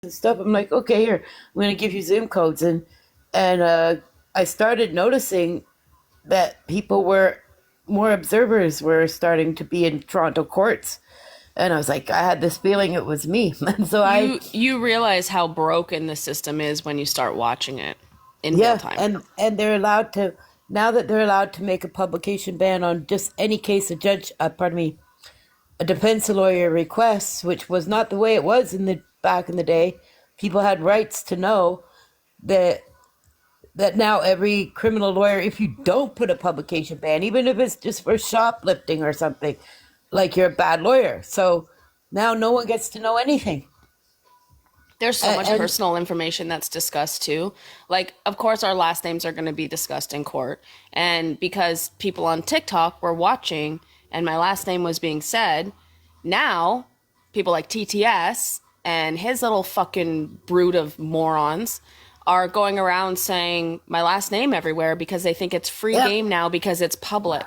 and stuff. I'm like, okay, here, I'm gonna give you Zoom codes, and I started noticing that people were more observers were starting to be in Toronto courts, and I was like, I had this feeling it was me, and so I, You realize how broken the system is when you start watching it in real yeah, time. and they're allowed to now that they're allowed to make a publication ban on just any case a judge, pardon me, a defense lawyer requests, which was not the way it was in the back in the day. People had rights to know that now every criminal lawyer, if you don't put a publication ban, even if it's just for shoplifting or something, like you're a bad lawyer. So now no one gets to know anything. There's so much And personal information that's discussed too. Like, of course, our last names are going to be discussed in court. And because people on TikTok were watching and my last name was being said, now people like TTS and his little fucking brood of morons are going around saying my last name everywhere because they think it's free yep, game now because it's public.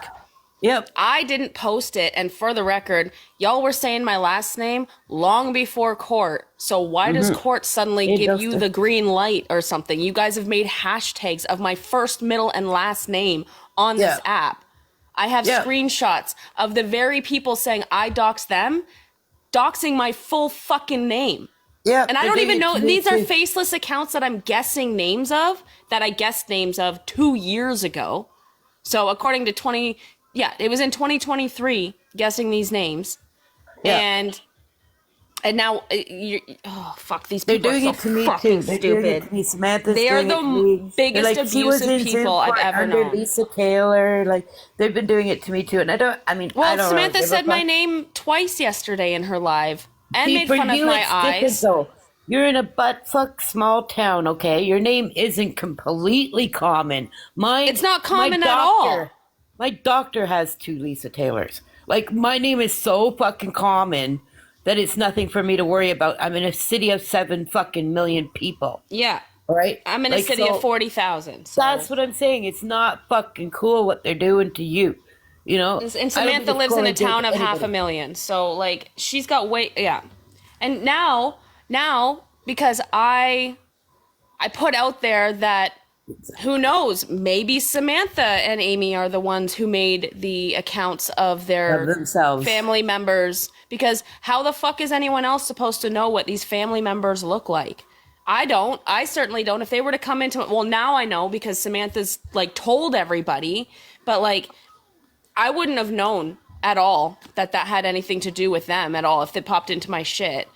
yep, I didn't post it, and for the record, y'all were saying my last name long before court. So why does court suddenly it give does you to, the green light or something? You guys have made hashtags of my first, middle, and last name on this yeah, app. I have yeah, screenshots of the very people saying I dox them, doxing my full fucking name. yeah. And I They're don't doing even it know, to me these are too. faceless accounts that I'm guessing names of, that I guessed names of 2 years ago. So according to 20, yeah, it was in 2023 guessing these names. Yeah, And now oh fuck, these they're people are doing so it to me fucking too. They're doing it stupid. to me. Samantha's They are doing it to me. the They're biggest like, she was abusive in people Zoom I've court ever under known. Lisa Taylor. Like, they've been doing it to me too. And I mean, I Well, don't really Samantha give a said my fuck. name twice yesterday in her live and See, made for fun of you, my it's different eyes. though. You're in a butt fuck small town, okay? Your name isn't completely common. It's Mine, not my common at doctor, all. my doctor has two Lisa Taylors. Like, my name is so fucking common that it's nothing for me to worry about. I'm in a city of 7 fucking million people, Yeah. all right? I'm in a Like, city of so 40,000, so that's what I'm saying. It's not fucking cool what they're doing to you. You know, and I don't think Samantha it's lives cool in a they do it town to of half a anybody. million. So like she's got way yeah. And now because I put out there that who knows, maybe Samantha and Amy are the ones who made the accounts of Of their themselves. family members because how the fuck is anyone else supposed to know what these family members look like? I don't. I certainly don't. If they were to come into it, well, now I know because Samantha's like told everybody, but like I wouldn't have known at all that that had anything to do with them at all if they popped into my shit.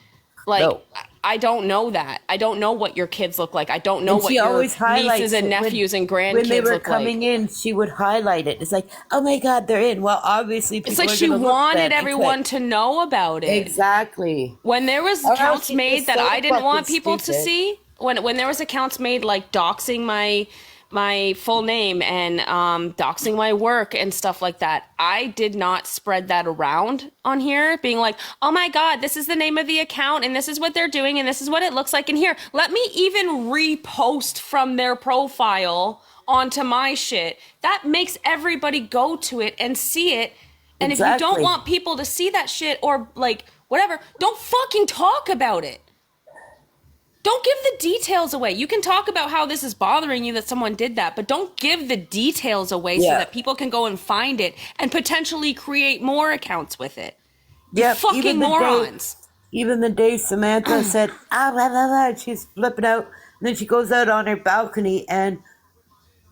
Like, No. I don't know that. I don't know what your kids look like. I don't know And she what your always nieces highlights and it nephews and when they grandkids were look like. coming in. She would highlight it. It's like, oh my god, they're in. Well, obviously It's people like are she gonna look wanted then and click. everyone to know about it. Exactly. When there was Or else accounts she's made just that I so didn't fucking want people to stupid. see, when there was accounts made like doxing my full name and doxing my work and stuff like that, I did not spread that around on here, being like, oh my god, this is the name of the account and this is what they're doing and this is what it looks like in here. Let me even repost from their profile onto my shit. That makes everybody go to it and see it. And if you don't Exactly. want people to see that shit or like whatever, don't fucking talk about it. Don't give the details away. You can talk about how this is bothering you that someone did that, but don't give the details away so Yeah. that people can go and find it and potentially create more accounts with it. You Yep. fucking morons. Even the day Samantha said, ah, blah, blah, blah, and she's flipping out. And then she goes out on her balcony and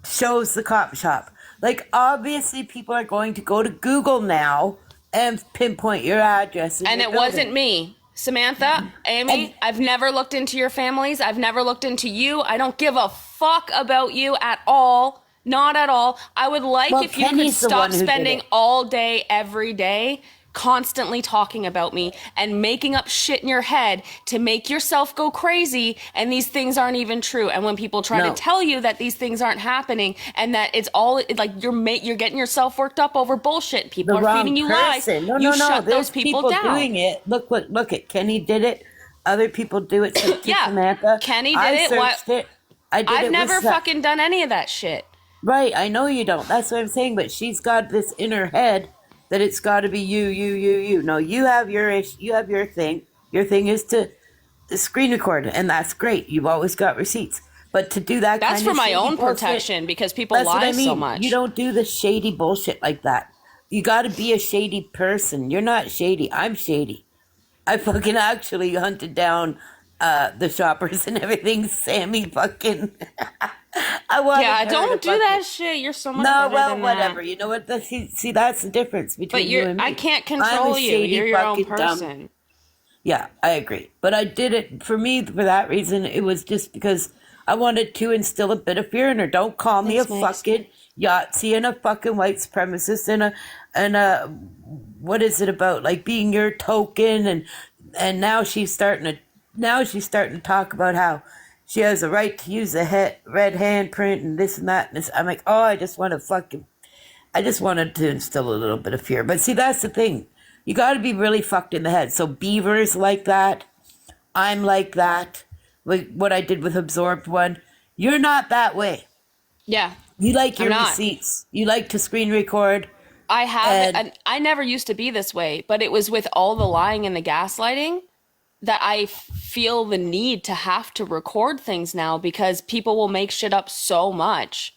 shows the cop shop. Like, obviously, people are going to go to Google now and pinpoint your address in And your it wasn't building. me. Samantha, And Amy, I've never looked into your families. I've never looked into you. I don't give a fuck about you at all. Not at all. I would like well, if you could Kenny's the one stop who did spending it. all day, every day, constantly talking about me and making up shit in your head to make yourself go crazy. And these things aren't even true. And when people try to No. tell you that these things aren't happening and that it's all like you're getting yourself worked up over bullshit. People The are wrong feeding you lies. person. No, You no, no. shut those There's people people down. doing it. Look at Kenny did it. Other people do it to Yeah, Samantha. Kenny did I it. What? searched it. I did I've it with never fucking done any of that shit. right. I know you don't. That's what I'm saying. But she's got this in her head that it's got to be you. No, you have your issue. You have your thing. Your thing is to screen record, and that's great. You've always got receipts. But to do that That's kind for of my shady own bullshit, protection because people that's what lie I so mean. You much. don't do the shady bullshit like that. You got to be a shady person. You're not shady. I'm shady. I fucking actually hunted down the shoppers and everything. Sammy fucking. I wanted Yeah, her to don't do fucking. that shit. You're so much No, better well, than that. whatever. You know what? See, that's the difference But between you and I me. can't I'm a control you. You're shady your own fucking dumb. person. Yeah, I agree. But I did it for me for that reason. It was just because I wanted to instill a bit of fear in her. Don't call me a Thanks, Megs. fucking Yahtzee and a fucking white supremacist and a what is it about like being your token and now she's starting to talk about how she has a right to use the red handprint and this and that and this. I'm like, oh, I just wanted to instill a little bit of fear. But see, that's the thing. You got to be really fucked in the head. So Beaver's like that. I'm like that. Like what I did with Absorbed One. You're not that way. Yeah, You like I'm your not. receipts. You like to screen record. I have, And and I never used to be this way, but it was with all the lying and the gaslighting that I feel the need to have to record things now because people will make shit up so much.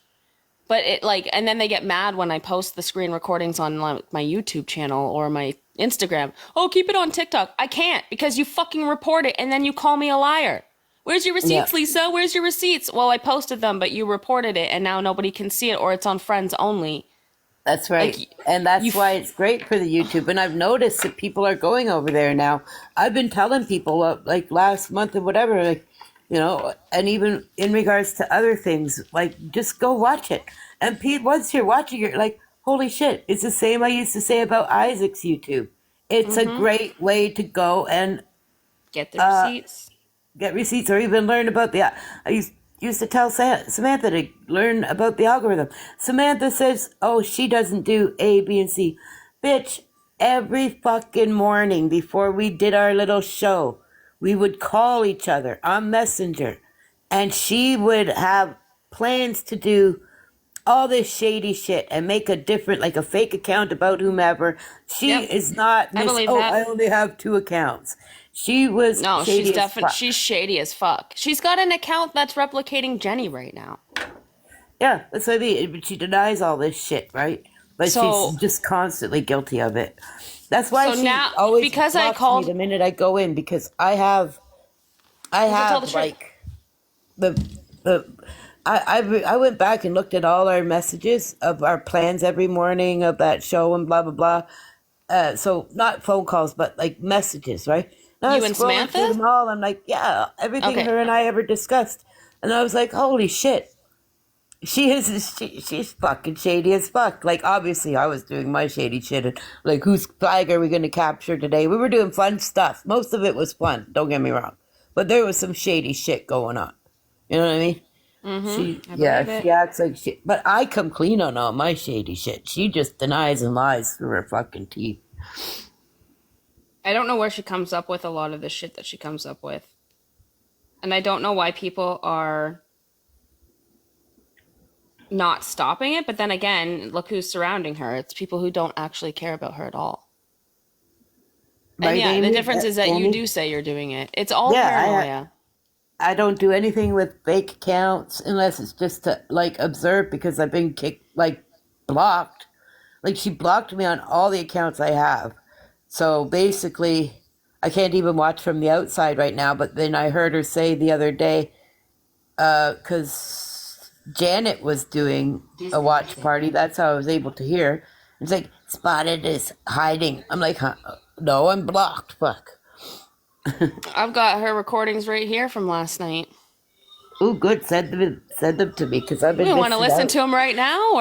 But it like, and then they get mad when I post the screen recordings on like, my YouTube channel or my Instagram. Oh, keep it on TikTok. I can't because you fucking report it and then you call me a liar. Where's your yeah, receipts, Lisa? Where's your receipts? Well, I posted them, but you reported it and now nobody can see it or it's on friends only. that's Like, right. And you, that's why it's great for the YouTube. And I've noticed that people are going over there now. I've been telling people like last month and whatever, like, and even in regards to other things, like just go watch it. And Pete, once you're watching, you're like, holy shit, it's the same I used to say about Isaac's YouTube. It's a great way to go and get the receipts. get receipts or even learn about I used to tell Samantha to learn about the algorithm. Samantha says, oh, she doesn't do A, B, and C. Bitch, every fucking morning before we did our little show, we would call each other on Messenger, and she would have plans to do all this shady shit and make like a fake account about whomever. She Yep, is not I Miss, believe oh, that. I only have two accounts. She was No, she's shady as definitely fuck. she's shady as fuck. She's got an account that's replicating Jenny right now. Yeah, that's what I mean. But she denies all this shit, right? But she's So just constantly guilty of it. That's why so she now always because I blocks me called the minute I go in because I because I tell the have truth. like the the I went back and looked at all our messages of our plans every morning of that show and blah blah blah. So not phone calls, but like messages, right? And I You was and scrolling through Samantha? them all. I'm like, yeah, everything Okay. her and I ever discussed, and I was like, holy shit. She's fucking shady as fuck. Like obviously I was doing my shady shit and like whose flag are we gonna capture today? We were doing fun stuff. Most of it was fun, don't get me wrong. But there was some shady shit going on. You know what I mean? I believe She it. acts like shit. But I come clean on all my shady shit. She just denies and lies through her fucking teeth. I don't know where she comes up with a lot of the shit that she comes up with. And I don't know why people are not stopping it, but then again, look who's surrounding her. It's people who don't actually care about her at all. And Right, yeah, the Amy? difference is that you Amy? do say you're doing it. It's all Yeah, paranoia. I don't do anything with fake accounts unless it's just to like observe because I've been blocked. Like she blocked me on all the accounts I have. So basically, I can't even watch from the outside right now. But then I heard her say the other day, because Janet was doing a watch party. That's how I was able to hear. It's like, spotted is hiding. I'm like, huh? No, I'm blocked. Fuck. I've got her recordings right here from last night. Ooh, good. Send them to me because I've been You want to missing listen out. to them right now,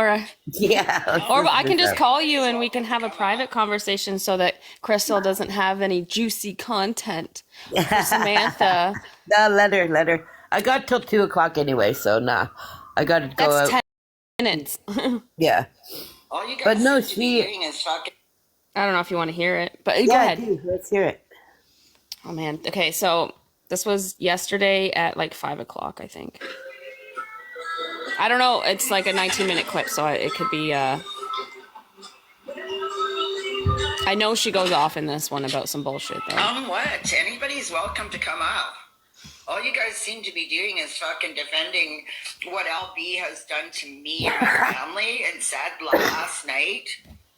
Yeah, let's or listen I to can just that. call you and we can have a private conversation so that Crystal doesn't have any juicy content for Samantha. No, let her. I got till 2 o'clock anyway, so nah. I got to go That's out. 10 minutes. I Yeah. All you But guys no, seem to be hearing is fucking. don't know if you want to hear it, but go yeah, I ahead. do. Let's hear it. Oh man. Okay, so this was yesterday at like 5 o'clock, I think. I don't know. It's like a 19-minute clip, so it could be. I know she goes off in this one about some bullshit though. What? Anybody's welcome to come up. All you guys seem to be doing is fucking defending what LB has done to me and my family and said last night.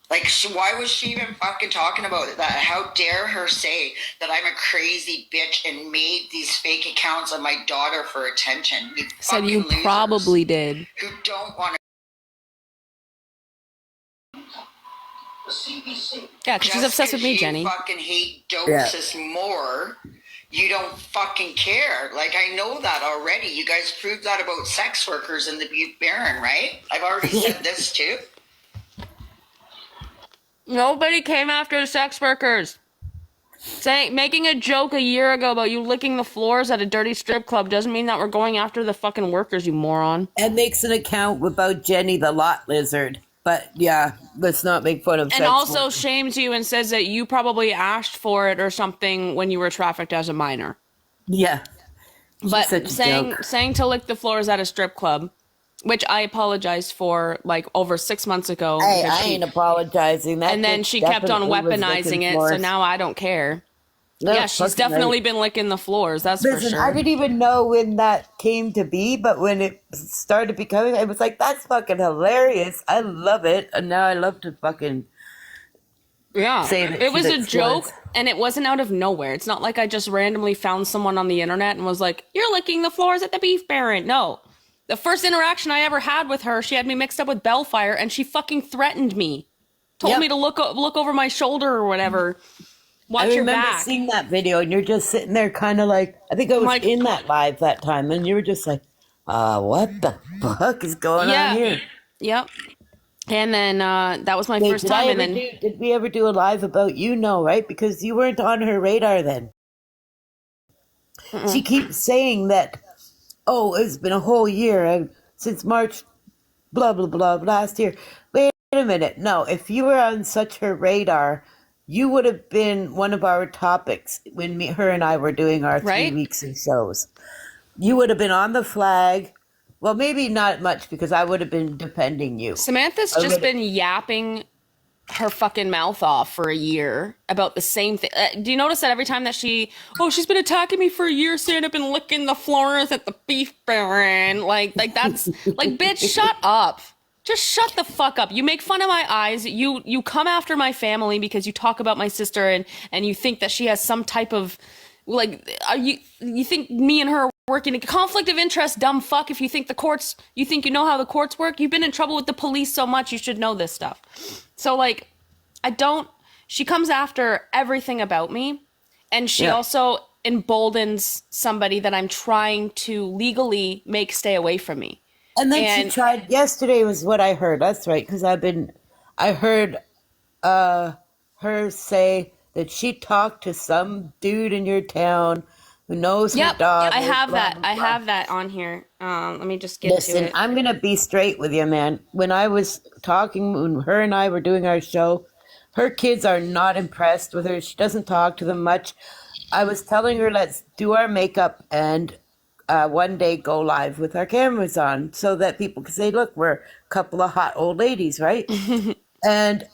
Like, why was she even fucking talking about that? How dare her say that I'm a crazy bitch and made these fake accounts of my daughter for attention? You Said fucking you losers probably did. who don't want to. Yeah, because she's obsessed with me, Jenny. You fucking hate doses more. You don't fucking care. Like, I know that already. You guys proved that about sex workers in the Butte Barren, right? I've already said this too. Nobody came after the sex workers. Making a joke a year ago about you licking the floors at a dirty strip club doesn't mean that we're going after the fucking workers, you moron. And makes an account about Jenny the lot lizard. But yeah, let's not make fun of And sex also workers. shames you and says that you probably asked for it or something when you were trafficked as a minor. Yeah. But such a joke. saying to lick the floors at a strip club, which I apologized for like over 6 months ago. Hey, because I ain't apologizing. That and then bitch she kept on definitely was weaponizing licking it, floors. so now I don't care. No, Yeah, she's fucking definitely right. been licking the floors, that's for Listen, sure. I didn't even know when that came to be, but when it started becoming, I was like, that's fucking hilarious. I love it. And now I love to fucking Yeah, say that it she was a licks joke, floors. and it wasn't out of nowhere. It's not like I just randomly found someone on the internet and was like, "You're licking the floors at the Beef Baron." No, the first interaction I ever had with her, she had me mixed up with Bellfire, and she fucking threatened me, told Yep. me to look over my shoulder or whatever. Watch I your remember back. seeing that video, and you're just sitting there kind of like, I think I was like- in that live that time, and you were just like, what the fuck is going Yeah. on here? Yep. And then that was my Wait, first time, and then did we ever do a live about you? No, right? Because you weren't on her radar then. She keeps saying that, oh, it's been a whole year since March, blah, blah, blah, last year. Wait a minute. No, if you were on such her radar, you would have been one of our topics when her and I were doing our 3 Right? weeks of shows. You would have been on the flag. Well, maybe not much because I would have been defending you. Samantha's I just would- been yapping her fucking mouth off for a year about the same thing. Do you notice that every time that she's been attacking me for a year, saying I've been licking the floors at the Beef Baron, like that's like, bitch, shut up. Just shut the fuck up. You make fun of my eyes. You come after my family because you talk about my sister and you think that she has some type of like you think me and her are working a conflict of interest, dumb fuck. If you think you think you know how the courts work, you've been in trouble with the police so much, you should know this stuff. So like she comes after everything about me, and she also emboldens somebody that I'm trying to legally make stay away from me. And then she tried, yesterday was what I heard. That's right, because I heard her say that she talked to some dude in your town who knows her daughter. I have blah, that. blah, I blah. have that on here. Let me just get to Listen, it. I'm going to be straight with you, man. When I was talking, when her and I were doing our show, her kids are not impressed with her. She doesn't talk to them much. I was telling her, let's do our makeup and one day go live with our cameras on so that people can say, look, we're a couple of hot old ladies, right? And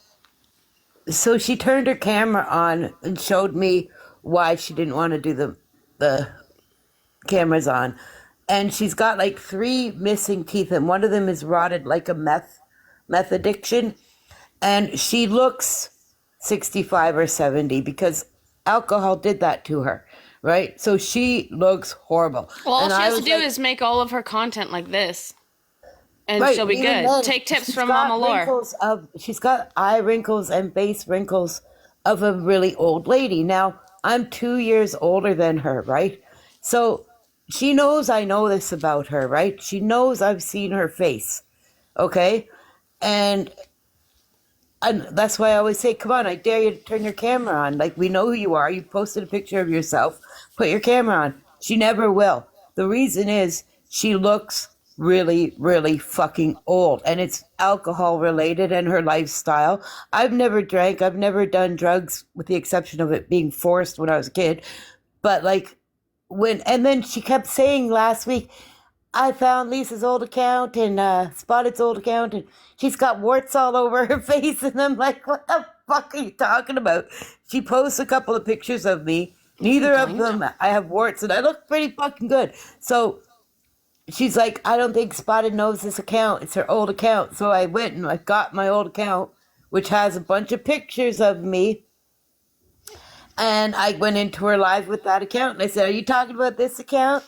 so she turned her camera on and showed me why she didn't want to do the cameras on. And she's got like 3 missing teeth, and one of them is rotted like a meth addiction. And she looks 65 or 70 because alcohol did that to her, right? So she looks horrible. Well, all And she I has to was do like, is make all of her content like this, and right, she'll be even good. then, Take tips she's from got Mama Laura. she's got eye wrinkles and face wrinkles of a really old lady. Now, I'm 2 years older than her, right? So she knows I know this about her, right? She knows I've seen her face, okay? And that's why I always say, come on, I dare you to turn your camera on. Like, we know who you are. You posted a picture of yourself. Put your camera on. She never will. The reason is she looks really, really fucking old. And it's alcohol related and her lifestyle. I've never drank. I've never done drugs with the exception of it being forced when I was a kid. But like and then she kept saying last week, I found Lisa's old account and Spotted's old account, and she's got warts all over her face. And I'm like, what the fuck are you talking about? She posts a couple of pictures of me. Neither of them, I have warts, and I look pretty fucking good. So she's like, I don't think Spotted knows this account. It's her old account. So I went and I got my old account, which has a bunch of pictures of me. And I went into her live with that account. And I said, are you talking about this account?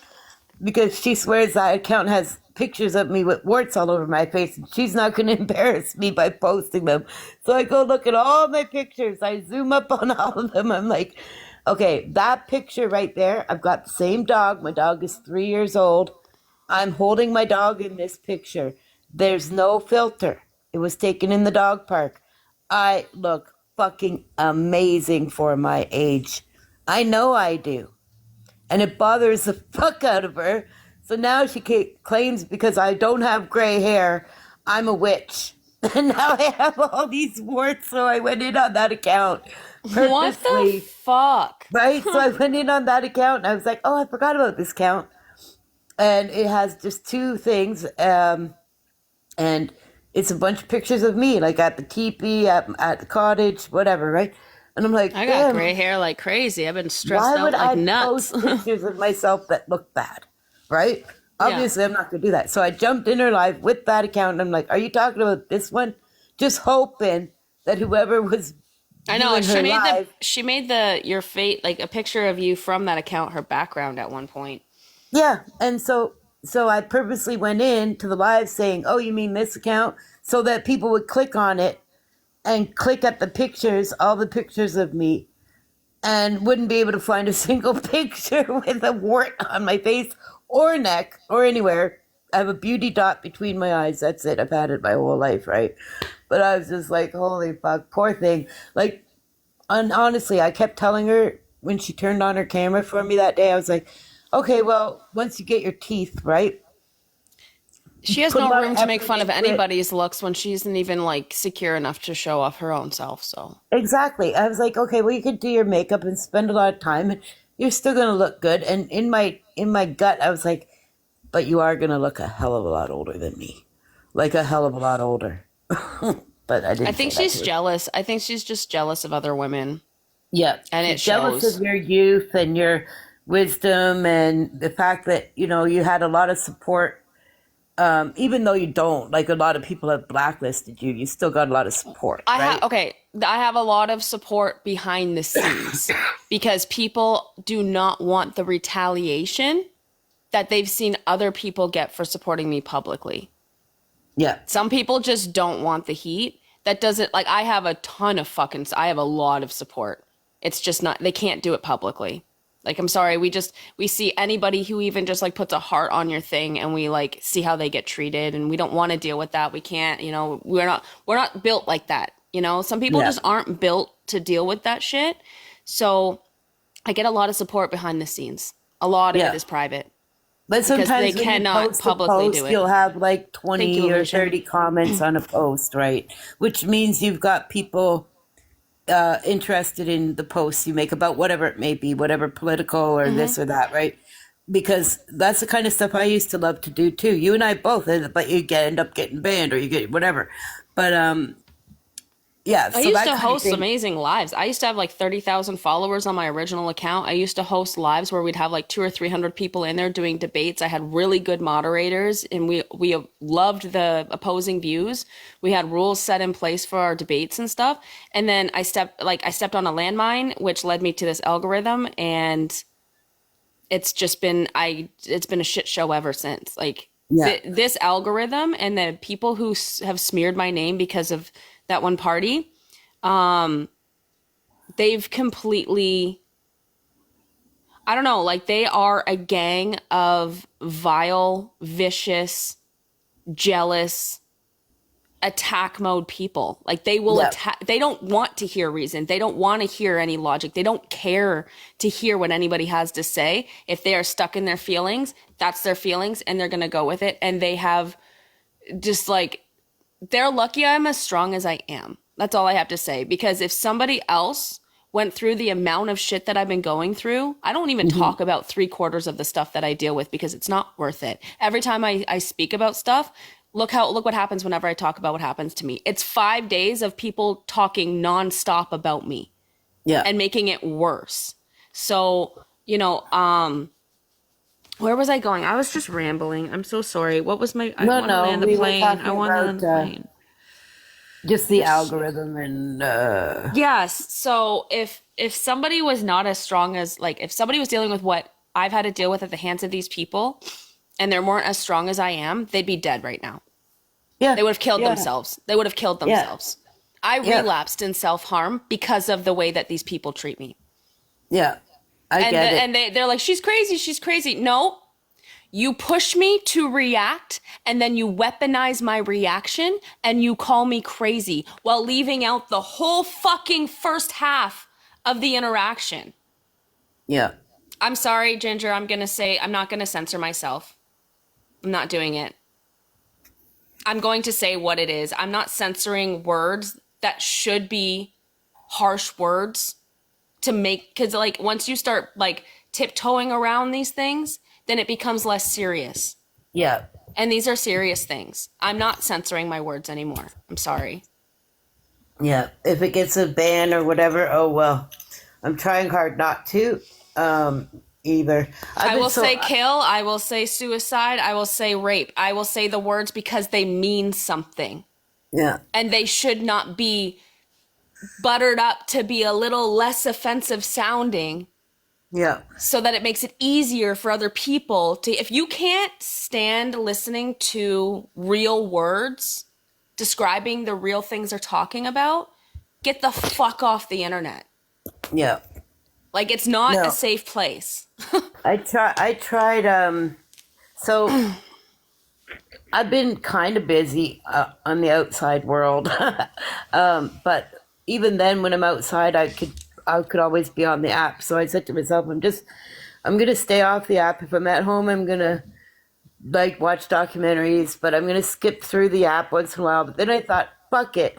Because she swears that account has pictures of me with warts all over my face. And she's not going to embarrass me by posting them. So I go look at all my pictures. I zoom up on all of them. I'm like, okay, that picture right there, I've got the same dog. My dog is 3 years old. I'm holding my dog in this picture. There's no filter. It was taken in the dog park. I look fucking amazing for my age. I know I do. And it bothers the fuck out of her. So now she claims because I don't have gray hair, I'm a witch. And now I have all these warts, so I went in on that account purposely. What the fuck? Right? So I went in on that account and I was like, oh, I forgot about this account. And it has just two things. And it's a bunch of pictures of me, like at the teepee, at the cottage, whatever, right? And I'm like, I got gray hair like crazy. I've been stressed out like nuts. Why would I post pictures of myself that look bad, right? Obviously, I'm not going to do that. So I jumped in her live with that account, and I'm like, are you talking about this one? Just hoping that whoever was I know, and live, she made your fate, like a picture of you from that account, her background at one point. Yeah, and so I purposely went in to the live saying, oh, you mean this account? So that people would click on it and click at the pictures, all the pictures of me, and wouldn't be able to find a single picture with a wart on my face or neck or anywhere. I have a beauty dot between my eyes. That's it. I've had it my whole life, right? But I was just like, holy fuck, poor thing. Like, and honestly, I kept telling her when she turned on her camera for me that day, I was like, okay, well, once you get your teeth, right? She has no room to make fun of anybody's looks when she isn't even like secure enough to show off her own self. So exactly, I was like, okay, well, you could do your makeup and spend a lot of time, and you're still gonna look good. And in my gut, I was like, but you are gonna look a hell of a lot older than me, like a hell of a lot older. But I didn't. I think she's jealous. I think she's just jealous of other women. Yeah, and it jealous shows. of your youth and your wisdom and the fact that you had a lot of support. Even though you don't, like a lot of people have blacklisted you, you still got a lot of support. Right? I have a lot of support behind the scenes because people do not want the retaliation that they've seen other people get for supporting me publicly. Yeah. Some people just don't want the heat. That doesn't, like, I have I have a lot of support. It's just not, they can't do it publicly. Like, I'm sorry, we see anybody who even just like puts a heart on your thing and we like see how they get treated, and we don't want to deal with that. We can't, we're not built like that. Some people just aren't built to deal with that shit. So I get a lot of support behind the scenes. A lot of it is private. But sometimes they cannot publicly do it. You'll have like 20 or 30 comments on a post, right? Which means you've got people interested in the posts you make about whatever it may be, whatever political or this or that, right? Because that's the kind of stuff I used to love to do too. You and I both, but you end up getting banned or you get whatever. But yeah, I used to host amazing lives. I used to have like 30,000 followers on my original account. I used to host lives where we'd have like 200 or 300 people in there doing debates. I had really good moderators, and we loved the opposing views. We had rules set in place for our debates and stuff. And then I stepped on a landmine, which led me to this algorithm, and it's been a shit show ever since. Like this algorithm and the people who have smeared my name because of that one party, they've completely, I don't know, like they are a gang of vile, vicious, jealous, attack mode people. Like they will attack. They don't want to hear reason. They don't want to hear any logic. They don't care to hear what anybody has to say. If they are stuck in their feelings, that's their feelings, and they're going to go with it. And they have just like, they're lucky I'm as strong as I am. That's all I have to say. Because if somebody else went through the amount of shit that I've been going through, I don't even talk about 3/4 of the stuff that I deal with because it's not worth it. Every time I speak about stuff, look what happens whenever I talk about what happens to me. It's 5 days of people talking nonstop about me Yeah. and making it worse. So, where was I going? I was just rambling. I'm so sorry. What was I No, want to no, land the we were plane. I talking want to land about the plane. just the Just algorithm and yes. So if somebody was not as strong as like if somebody was dealing with what I've had to deal with at the hands of these people and they weren't as strong as I am, they'd be dead right now. yeah, They would have killed yeah, themselves. They would have killed yeah, themselves. I yeah, relapsed in self-harm because of the way that these people treat me. yeah. I And get it. they're like, she's crazy, she's crazy. No, you push me to react and then you weaponize my reaction and you call me crazy while leaving out the whole fucking first half of the interaction. Yeah, I'm sorry, Ginger. I'm not going to censor myself. I'm not doing it. I'm going to say what it is. I'm not censoring words that should be harsh words to make, because like once you start like tiptoeing around these things, then it becomes less serious. yeah, And these are serious things. I'm not censoring my words anymore. I'm sorry. yeah. If it gets a ban or whatever, oh well. I'm trying hard not to. Um, either. I've I been will so say kill, I will say suicide, I will say rape. I will say the words because they mean something. yeah, And they should not be buttered up to be a little less offensive sounding yeah, so that it makes it easier for other people to. If you can't stand listening to real words describing the real things they're talking about, get the fuck off the internet. yeah. Like, it's not a No, safe place. I tried. So I've been kind of busy on the outside world, but even then, when I'm outside, I could always be on the app. So I said to myself, I'm gonna stay off the app. If I'm at home, I'm gonna like watch documentaries, but I'm gonna skip through the app once in a while. But then I thought, fuck it,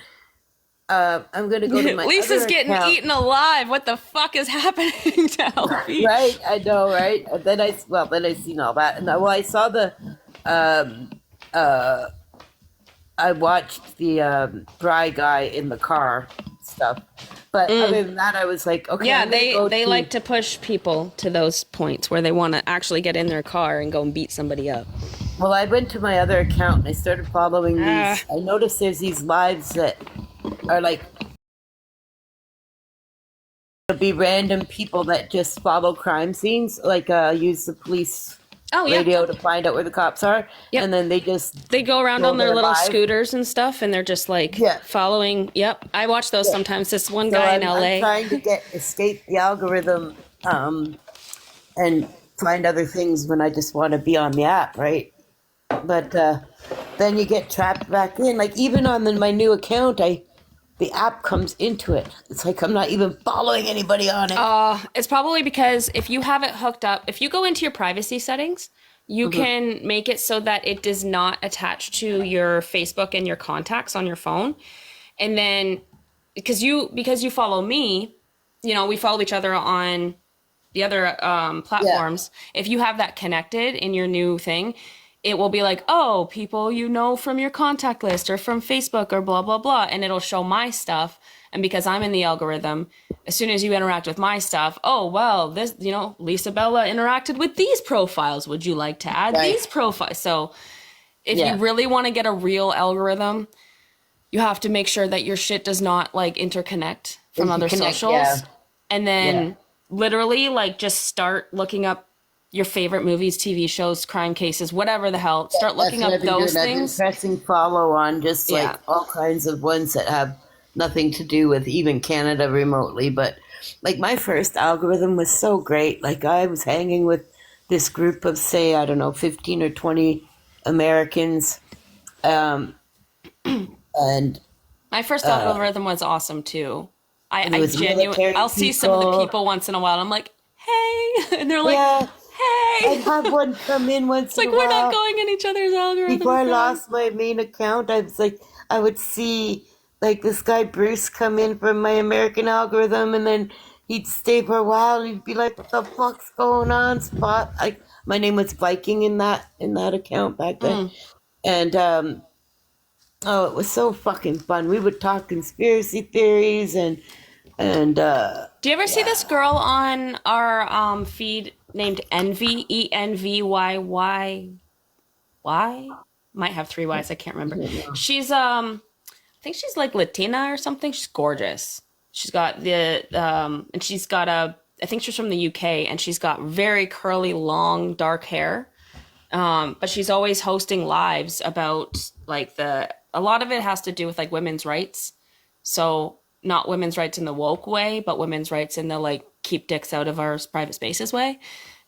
I'm gonna go to my Lisa's other getting account. eaten alive. What the fuck is happening to LB? Right, I know, right? And then I seen all that, and I saw the um, uh, I watched the Bry guy in the car stuff. But other than that, I was like, okay, Yeah, I'm gonna go they to. like to push people to those points where they want to actually get in their car and go and beat somebody up. Well, I went to my other account and I started following Ah, these. I noticed there's these lives that are like to be random people that just follow crime scenes, like use the police oh yeah, radio to find out where the cops are, yep. and then they just They go around go on their there little live. scooters and stuff, and they're just like Yeah, following. Yep, I watch those yeah. sometimes. This one So guy in I'm LA. trying to get escape the algorithm and find other things when I just want to be on the app, right? But then you get trapped back in. Like even on my new account, the app comes into it. It's like I'm not even following anybody on it. It's probably because if you have it hooked up, if you go into your privacy settings, you Hmm. can make it so that it does not attach to your Facebook and your contacts on your phone. And then because you follow me, we follow each other on the other Yeah, platforms. If you have that connected in your new thing, it will be like, oh, people you know from your contact list or from Facebook or blah blah blah, and it'll show my stuff. And because I'm in the algorithm, as soon as you interact with my stuff, oh well, this Lisa Bella interacted with these profiles. Would you like to add right. these profiles? So if you Yeah, really want to get a real algorithm, you have to make sure that your shit does not like interconnect from if you other connect, yeah, socials. And yeah. then literally like just start looking up your favorite movies, TV shows, crime cases, whatever the hell. Start That's looking what up I've been doing. those I've been things. pressing follow on just Yeah. like all kinds of ones that have nothing to do with even Canada remotely. But like my first algorithm was so great. Like I was hanging with this group of, say, I don't know, 15 or 20 Americans. Um, and My first uh, algorithm was awesome too. and it was military I'll see some of the people. people once in a while. And I'm like, hey, and they're like, Yeah, I'd hey. have one come in once It's in like a we're not while. going in each other's Before I algorithms, man. lost my main account, I was like, I would see like this guy Bruce come in from my American algorithm, and then he'd stay for a while, and he'd be like, "What the fuck's going on, Spot?" Like my name was Viking in that account back then, And oh, it was so fucking fun. We would talk conspiracy theories and Do you ever see yeah. this girl on our feed named Envy? ENVYYY? Might have three Y's. I can't remember. She's I think she's like Latina or something. She's gorgeous. She's got and she's got I think she's from the UK, and she's got very curly, long, dark hair. But she's always hosting lives about like a lot of it has to do with like women's rights. So not women's rights in the woke way, but women's rights in the like keep dicks out of our private spaces way.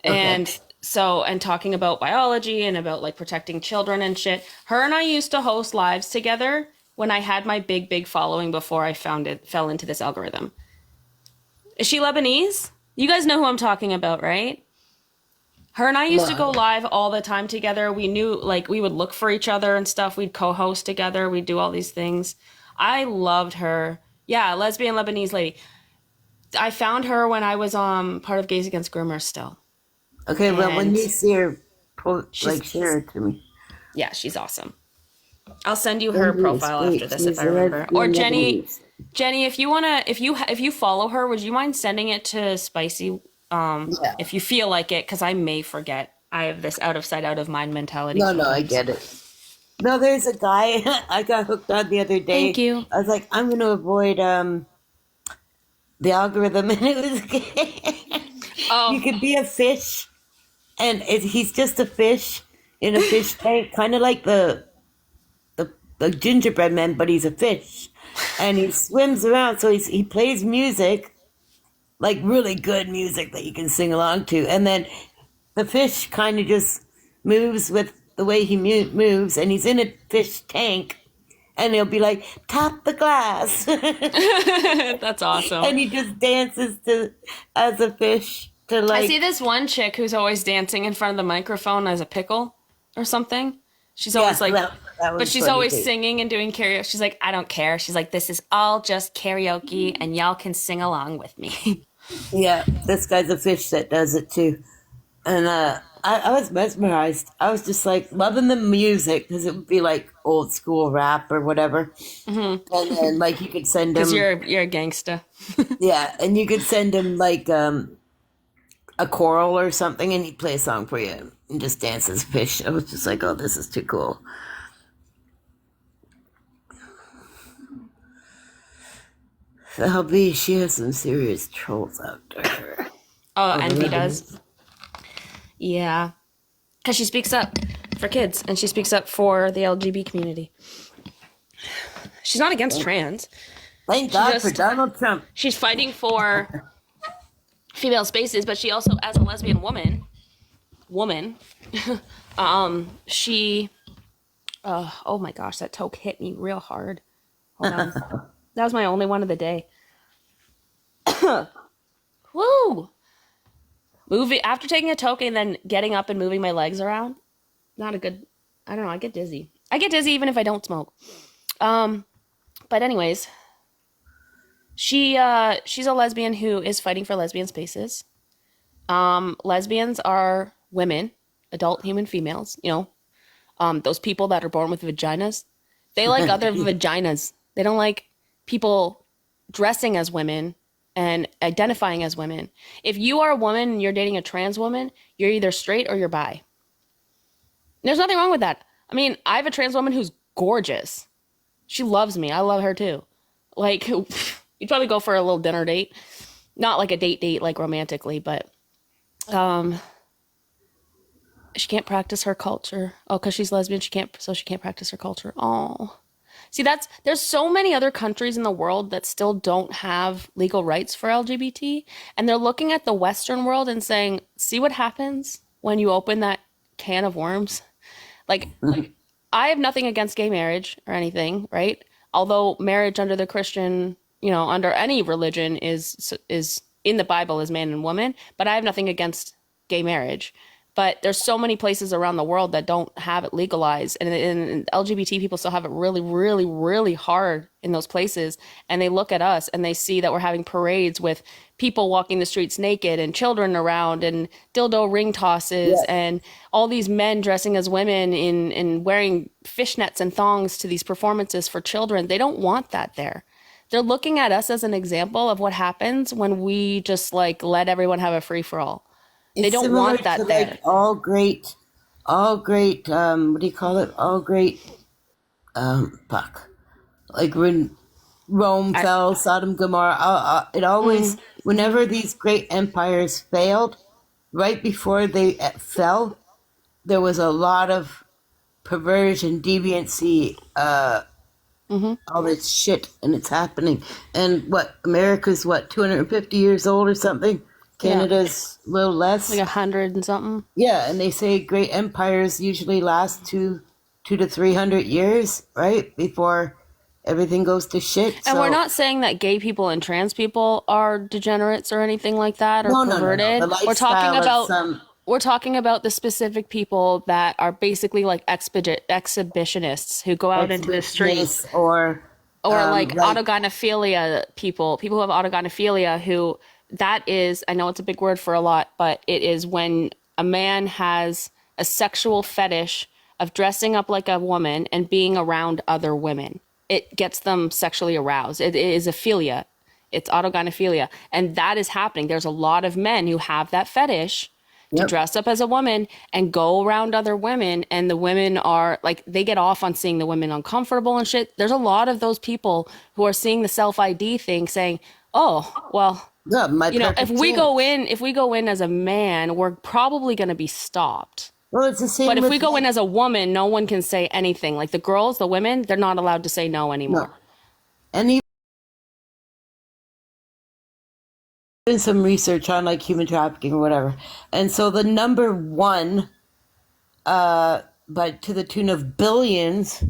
Okay. And so, and talking about biology and about like protecting children and shit. Her and I used to host lives together when I had my big following before I fell into this algorithm. Is she Lebanese? You guys know who I'm talking about, right? Her and I used to go No. live all the time together. We knew, like, we would look for each other and stuff. We'd co-host together. We'd do all these things. I loved her. Yeah, lesbian Lebanese lady. I found her when I was part of Gays Against Groomers still. Okay, well, when And you see her, she's, like, share it to me. yeah, she's awesome. I'll send you her Wendy is profile great. after this if She's I a remember. Or lesbian Lebanese. Jenny, if you wanna, if you follow her, would you mind sending it to Spicy? Yeah. If you feel like it, because I may forget. I have this out of sight, out of mind mentality No, I sometimes. get it. No, there's a guy I got hooked on the other Thank day. you. I was like, I'm going to avoid the algorithm, and it was you Oh, could be a fish, and he's just a fish in a fish tank, kind of like the gingerbread man, but he's a fish, and he swims around. So he plays music, like really good music that you can sing along to, and then the fish kind of just moves with the way he moves, and he's in a fish tank, and he'll be like, tap the glass. that's awesome. And he just dances to as a fish to I see like, this one chick who's always dancing in front of the microphone as a pickle or something. She's yeah, always like, that but was she's funny always too. singing and doing karaoke. She's like, I don't care. She's like, this is all just karaoke and y'all can sing along with me. Yeah, this guy's a fish that does it too. And I was mesmerized. I was just like loving the music because it would be like old school rap or whatever. And then like you could send Because him, you're a gangsta. yeah, and you could send him like a choral or something, and he'd play a song for you and just dance as a fish. I was just like, oh, this is too cool. LB, she has some serious trolls out there. Oh, Oh, the Envy does. Lebanese. Yeah. Because she speaks up for kids and she speaks up for the LGB community. She's not against trans. Thank She God for just, Donald Trump. she's fighting for female spaces, but she also, as a lesbian woman, she, oh my gosh, that toke hit me real hard. Hold on. That was my only one of the day. Woo! Moving after taking a toke and then getting up and moving my legs around. Not a good. I don't know. I get dizzy. I get dizzy even if I don't smoke. But anyways, she's a lesbian who is fighting for lesbian spaces. Lesbians are women, adult human females. You know, those people that are born with vaginas. They like other vaginas. They don't like people dressing as women and identifying as women. If you are a woman and you're dating a trans woman, you're either straight or you're bi. There's nothing wrong with that. I mean, I have a trans woman who's gorgeous. She loves me. I love her too. Like, you'd probably go for a little dinner date. Not like a date, like romantically, but she can't practice her culture. Oh, because she's lesbian, she can't practice her culture. Oh. See, there's so many other countries in the world that still don't have legal rights for LGBT, and they're looking at the Western world and saying, "See what happens when you open that can of worms." Like, I have nothing against gay marriage or anything, right? Although marriage under the Christian, you know, under any religion is in the Bible is man and woman, but I have nothing against gay marriage. But there's so many places around the world that don't have it legalized, and LGBT people still have it really, really, really hard in those places. And they look at us and they see that we're having parades with people walking the streets naked and children around and dildo ring tosses Yes. and all these men dressing as women in wearing fishnets and thongs to these performances for children. They don't want that there. They're looking at us as an example of what happens when we just like let everyone have a free for all. They It's don't similar want to that there. like all great, what do you call it? All great, fuck. Like when Rome I, fell, Sodom, Gomorrah, it always, whenever these great empires failed, right before they fell, there was a lot of perversion, deviancy, all this shit, and it's happening. And what, America's what, 250 years old or something? yeah, Canada's a little like less. 100 and something. Yeah, and they say great empires usually last two to 300 years, right? Before everything goes to shit. And we're So not saying that gay people and trans people are degenerates or anything like that or no, no, no, no. The perverted. lifestyle of some We're talking about the specific people that are basically like exhibitionists who go out into the streets, exhibitionists or or like like autogynephilia people who have autogynephilia, who that is, I know it's a big word for a lot, but it is when a man has a sexual fetish of dressing up like a woman and being around other women. It gets them sexually aroused. It is aphilia. It's autogynephilia. And that is happening. There's a lot of men who have that fetish to yep. dress up as a woman and go around other women, and the women are like, they get off on seeing the women uncomfortable and shit. There's a lot of those people who are seeing the self ID thing saying, oh well, Yeah, my you know, if perfect we go chance. in if we go in as a man, we're probably going to be stopped. Well, it's the But same if we with go in like as a woman, no one can say anything. Like the girls, the women, they're not allowed to say no no, anymore. and even some research on like human trafficking or whatever. And so the number one, but to the tune of billions,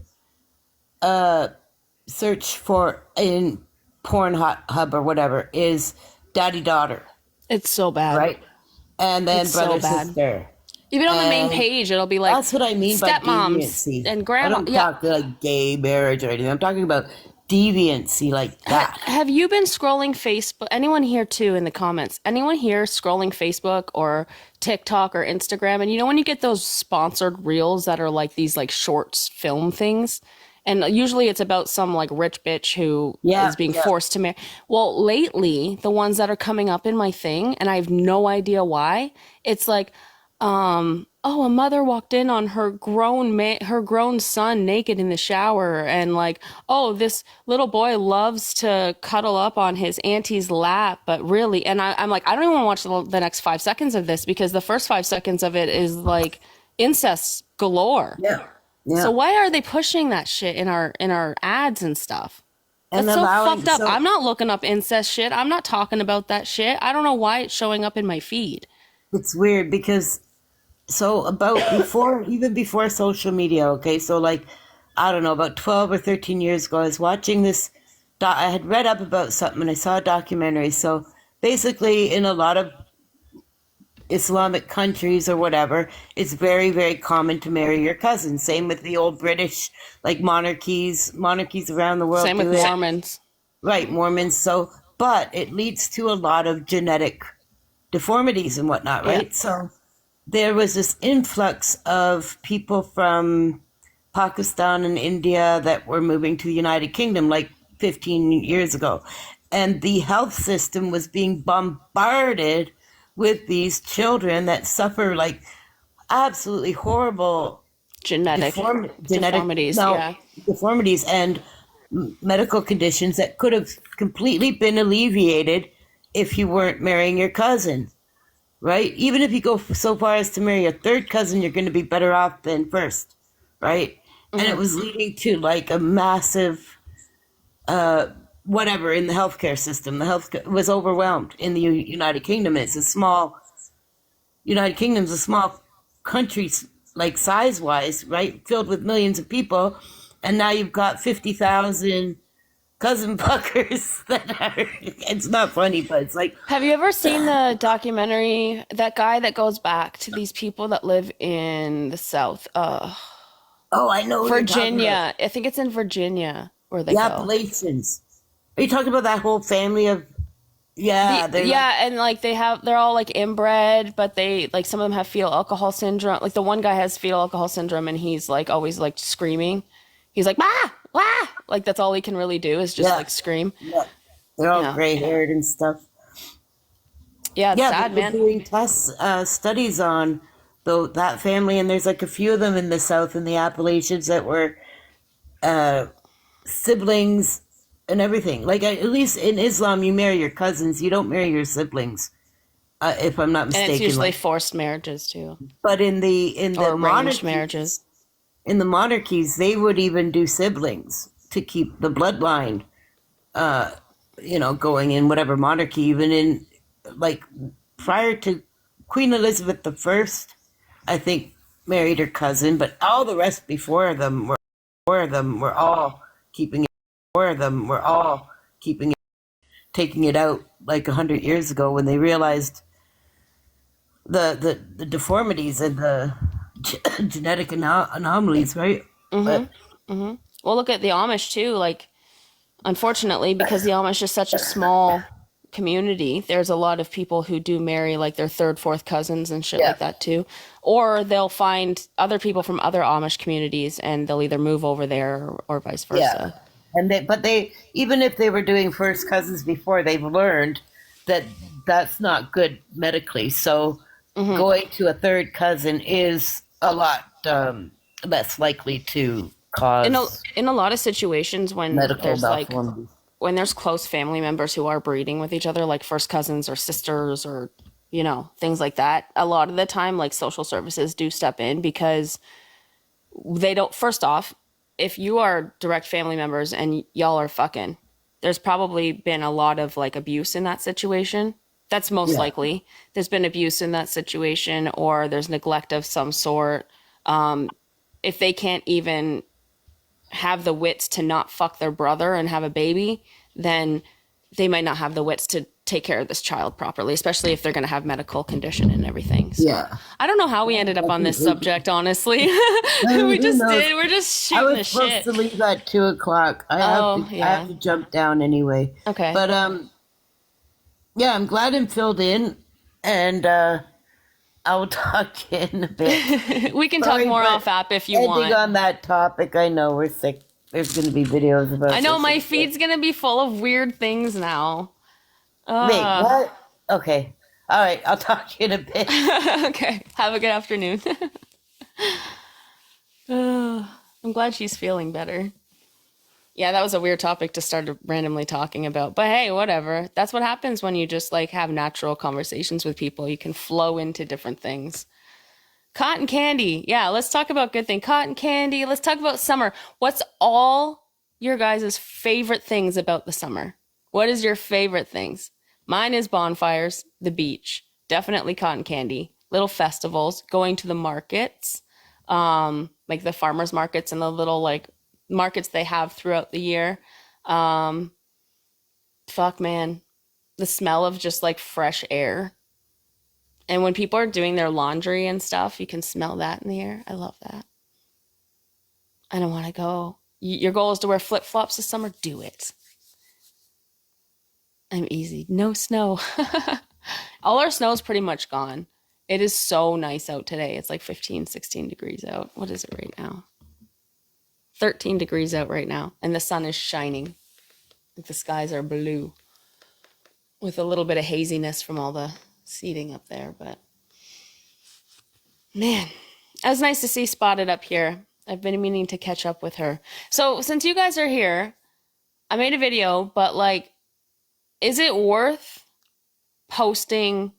search for in porn hub or whatever is daddy daughter, It's so bad. right? And then It's so brother bad. sister. Even on the main And page, it'll be like that's what I mean by stepmoms deviancy. and I grandma. don't Yeah. talk like gay marriage or anything. I'm talking about deviancy like that. Have you been scrolling Facebook? Anyone here too in the comments? Anyone here scrolling Facebook or TikTok or Instagram? And you know when you get those sponsored reels that are like these like shorts film things? And usually it's about some like rich bitch who Yeah, is being yeah. forced to marry. Well, lately, the ones that are coming up in my thing, and I have no idea why, it's like, oh, a mother walked in on her grown son naked in the shower, and like, oh, this little boy loves to cuddle up on his auntie's lap, but really, and I'm like, I don't even want to watch the next 5 seconds of this, because the first 5 seconds of it is like incest galore. Yeah. So Yeah. why are they pushing that shit in our ads and stuff? And That's so allowing fucked up. so I'm not looking up incest shit. I'm not talking about that shit. I don't know why it's showing up in my feed. it's weird because so about before even before social media, okay, so like I don't know, about 12 or 13 years ago I was watching this I had read up about something and I saw a documentary. So basically in a lot of Islamic countries or whatever, it's very, very common to marry your cousin. Same with the old British, like monarchies around the world Same with do it. Mormons. Right, Mormons. So, but it leads to a lot of genetic deformities and whatnot, Yeah. right? So there was this influx of people from Pakistan and India that were moving to the United Kingdom like 15 years ago. And the health system was being bombarded with these children that suffer like absolutely horrible Genetic genetic deformities. no Yeah. deformities and medical conditions that could have completely been alleviated if you weren't marrying your cousin, right? Even if you go so far as to marry a third cousin, you're going to be better off than first, right? And it was leading to like a massive whatever in the healthcare system. The health was overwhelmed in the United Kingdom. It's a small United Kingdom's a small country, like size wise, right? Filled with millions of people, and now you've got 50,000 cousin fuckers that are. It's not funny, but it's like, Have you ever seen the documentary, that guy that goes back to these people that live in the South? oh, I know what you're talking about. Virginia. I think it's in Virginia where they The go. Appalachians. Are you talking about that whole family of? Yeah, they're like, Yeah, and like they're all like inbred, but they like some of them have fetal alcohol syndrome. Like the one guy has fetal alcohol syndrome and he's like always like screaming. He's like, "Ah, ah!" Like that's all he can really do is just yeah, like scream. yeah. They're all Yeah. gray haired and stuff. Yeah, it's Yeah, sad, they've been man. doing tests, studies on though that family, and there's like a few of them in the South in the Appalachians that were siblings and everything. Like at least in Islam, you marry your cousins, you don't marry your siblings, if I'm not And it's mistaken. usually Like, forced marriages too, but in the or arranged marriages. monarchies, they would even do siblings to keep the bloodline, going in whatever monarchy, even in like prior to Queen Elizabeth I, I think married her cousin, but all the rest before them were all keeping it. Before them were all keeping it, taking it out like 100 years ago when they realized the deformities and the genetic anomalies, right? But Well, look at the Amish too. Like, unfortunately, because the Amish is such a small community, there's a lot of people who do marry like their third, fourth cousins and shit yeah, like that too. Or they'll find other people from other Amish communities and they'll either move over there or vice yeah, versa. and they even if they were doing first cousins before, they've learned that that's not good medically. So going to a third cousin is a lot less likely to In a, cause in a lot of situations when medical there's like malformities. when there's close family members who are breeding with each other, like first cousins or sisters or, things like that, a lot of the time, like social services do step in because they don't, first off, if you are direct family members and y'all are fucking, there's probably been a lot of like abuse in that situation. That's most Yeah, likely. There's been abuse in that situation or there's neglect of some sort. If they can't even have the wits to not fuck their brother and have a baby, then they might not have the wits to take care of this child properly, especially if they're going to have medical condition and everything. So yeah. I don't know how we ended up on this subject, honestly. We Who just knows? did. We're just I shooting the was supposed shit. to leave at 2 o'clock. Oh, I yeah. have to jump down anyway. Okay. But yeah, I'm glad I'm filled in, and I will talk to you in a bit. We can talk Sorry, more but off app if you ending want. on that topic, I know we're sick. There's going to be videos about. I know this my and feed's shit. going to be full of weird things now. Wait, what? Okay, all right. I'll talk to you in a bit. Okay. Have a good afternoon. I'm glad she's feeling better. Yeah, that was a weird topic to start randomly talking about. But hey, whatever. That's what happens when you just like have natural conversations with people. You can flow into different things. Cotton candy. Yeah, let's talk about good thing. Cotton candy. Let's talk about summer. What's all your guys' favorite things about the summer? What is your favorite things? Mine is bonfires, the beach, definitely cotton candy, little festivals, going to the markets, like the farmers markets and the little like markets they have throughout the year. Um, Fuck, man, the smell of just like fresh air. And when people are doing their laundry and stuff, you can smell that in the air. I love that. I don't want to go. Your goal is to wear flip flops this summer? Do it. I'm easy. No snow. All our snow is pretty much gone. It is so nice out today. It's like 15, 16 degrees out. What is it right now? 13 degrees out right now. And the sun is shining. Like the skies are blue with a little bit of haziness from all the seating up there. But man, it was nice to see Spotted up here. I've been meaning to catch up with her. So since you guys are here, I made a video, but like, is it worth posting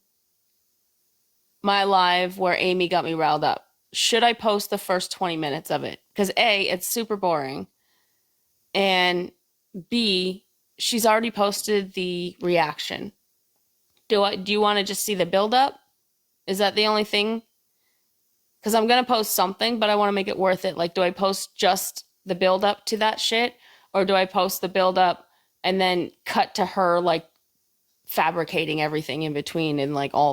my live where Amy got me riled up? Should I post the first 20 minutes of it? Because A, it's super boring. And B, she's already posted the reaction. Do you want to just see the build up? Is that the only thing? Because I'm going to post something, but I want to make it worth it. Like, do I post just the build up to that shit? Or do I post the build up and then cut to her like fabricating everything in between and like all